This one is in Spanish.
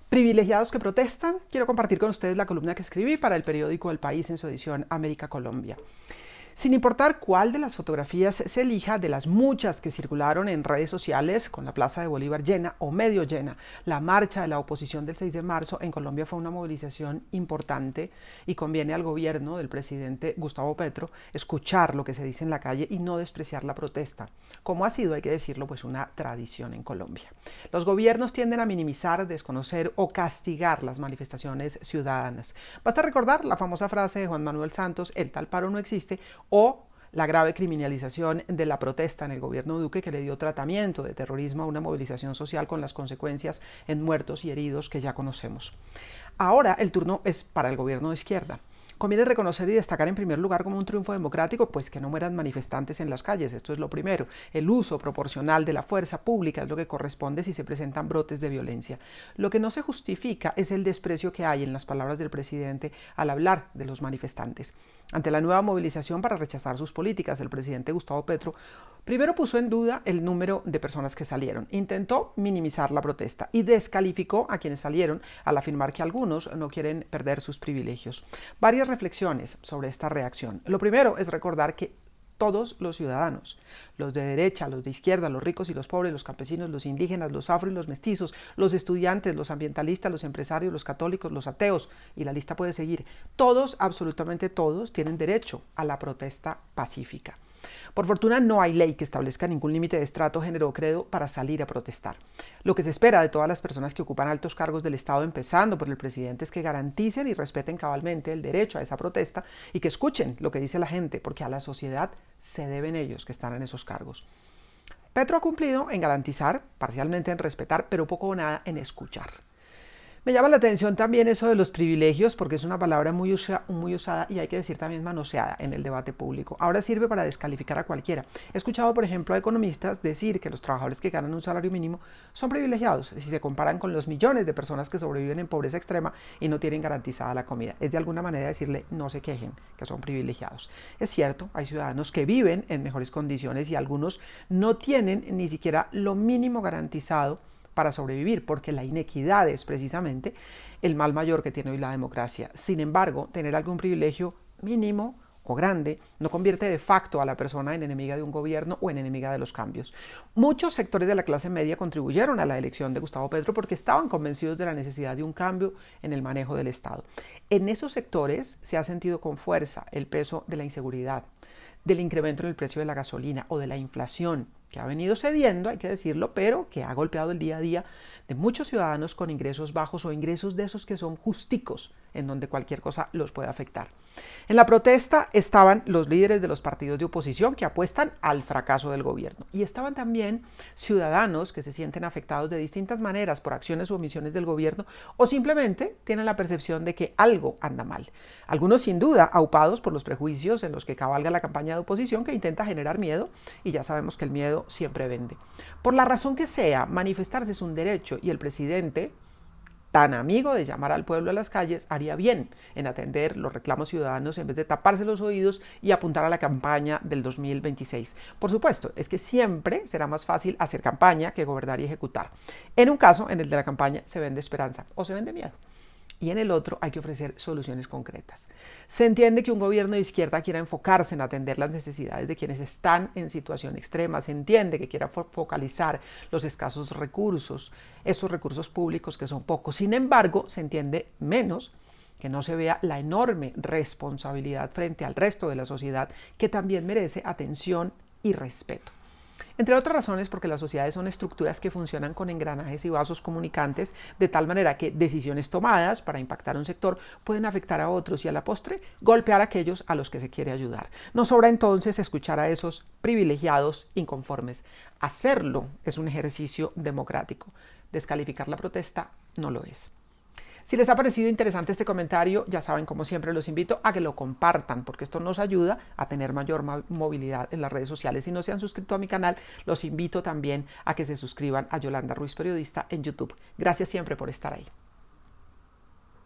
Privilegiados que protestan, quiero compartir con ustedes la columna que escribí para el periódico El País en su edición América Colombia. Sin importar cuál de las fotografías se elija, de las muchas que circularon en redes sociales, con la Plaza de Bolívar llena o medio llena, la marcha de la oposición del 6 de marzo en Colombia fue una movilización importante y conviene al gobierno del presidente Gustavo Petro escuchar lo que se dice en la calle y no despreciar la protesta, como ha sido, hay que decirlo, pues una tradición en Colombia. Los gobiernos tienden a minimizar, desconocer o castigar las manifestaciones ciudadanas. Basta recordar la famosa frase de Juan Manuel Santos, el tal paro no existe, o la grave criminalización de la protesta en el gobierno Duque, que le dio tratamiento de terrorismo a una movilización social con las consecuencias en muertos y heridos que ya conocemos. Ahora el turno es para el gobierno de izquierda. Conviene reconocer y destacar en primer lugar como un triunfo democrático, pues que no mueran manifestantes en las calles, esto es lo primero. El uso proporcional de la fuerza pública es lo que corresponde si se presentan brotes de violencia. Lo que no se justifica es el desprecio que hay en las palabras del presidente al hablar de los manifestantes. Ante la nueva movilización para rechazar sus políticas, el presidente Gustavo Petro primero puso en duda el número de personas que salieron, intentó minimizar la protesta y descalificó a quienes salieron al afirmar que algunos no quieren perder sus privilegios. Varias reflexiones sobre esta reacción. Lo primero es recordar que todos los ciudadanos, los de derecha, los de izquierda, los ricos y los pobres, los campesinos, los indígenas, los afro y los mestizos, los estudiantes, los ambientalistas, los empresarios, los católicos, los ateos, y la lista puede seguir. Todos, absolutamente todos, tienen derecho a la protesta pacífica. Por fortuna no hay ley que establezca ningún límite de estrato, género o credo para salir a protestar. Lo que se espera de todas las personas que ocupan altos cargos del Estado, empezando por el presidente, es que garanticen y respeten cabalmente el derecho a esa protesta y que escuchen lo que dice la gente, porque a la sociedad se deben ellos que están en esos cargos. Petro ha cumplido en garantizar, parcialmente en respetar, pero poco o nada en escuchar. Me llama la atención también eso de los privilegios, porque es una palabra muy usada y hay que decir también manoseada en el debate público. Ahora sirve para descalificar a cualquiera. He escuchado, por ejemplo, a economistas decir que los trabajadores que ganan un salario mínimo son privilegiados si se comparan con los millones de personas que sobreviven en pobreza extrema y no tienen garantizada la comida. Es de alguna manera decirle no se quejen, que son privilegiados. Es cierto, hay ciudadanos que viven en mejores condiciones y algunos no tienen ni siquiera lo mínimo garantizado para sobrevivir, porque la inequidad es precisamente el mal mayor que tiene hoy la democracia. Sin embargo, tener algún privilegio mínimo o grande no convierte de facto a la persona en enemiga de un gobierno o en enemiga de los cambios. Muchos sectores de la clase media contribuyeron a la elección de Gustavo Petro porque estaban convencidos de la necesidad de un cambio en el manejo del Estado. En esos sectores se ha sentido con fuerza el peso de la inseguridad, del incremento en el precio de la gasolina o de la inflación, que ha venido cediendo, hay que decirlo, pero que ha golpeado el día a día de muchos ciudadanos con ingresos bajos o ingresos de esos que son justicos, en donde cualquier cosa los puede afectar. En la protesta estaban los líderes de los partidos de oposición que apuestan al fracaso del gobierno y estaban también ciudadanos que se sienten afectados de distintas maneras por acciones o omisiones del gobierno o simplemente tienen la percepción de que algo anda mal. Algunos sin duda aupados por los prejuicios en los que cabalga la campaña de oposición que intenta generar miedo y ya sabemos que el miedo siempre vende. Por la razón que sea, manifestarse es un derecho y el presidente, tan amigo de llamar al pueblo a las calles, haría bien en atender los reclamos ciudadanos en vez de taparse los oídos y apuntar a la campaña del 2026. Por supuesto, es que siempre será más fácil hacer campaña que gobernar y ejecutar. En un caso, en el de la campaña, se vende esperanza o se vende miedo. Y en el otro hay que ofrecer soluciones concretas. Se entiende que un gobierno de izquierda quiera enfocarse en atender las necesidades de quienes están en situación extrema. Se entiende que quiera focalizar los escasos recursos, esos recursos públicos que son pocos. Sin embargo, se entiende menos que no se vea la enorme responsabilidad frente al resto de la sociedad que también merece atención y respeto. Entre otras razones porque las sociedades son estructuras que funcionan con engranajes y vasos comunicantes de tal manera que decisiones tomadas para impactar un sector pueden afectar a otros y a la postre golpear a aquellos a los que se quiere ayudar. No sobra entonces escuchar a esos privilegiados inconformes. Hacerlo es un ejercicio democrático. Descalificar la protesta no lo es. Si les ha parecido interesante este comentario, ya saben, como siempre, los invito a que lo compartan, porque esto nos ayuda a tener mayor movilidad en las redes sociales. Si no se han suscrito a mi canal, los invito también a que se suscriban a Yolanda Ruiz Periodista en YouTube. Gracias siempre por estar ahí.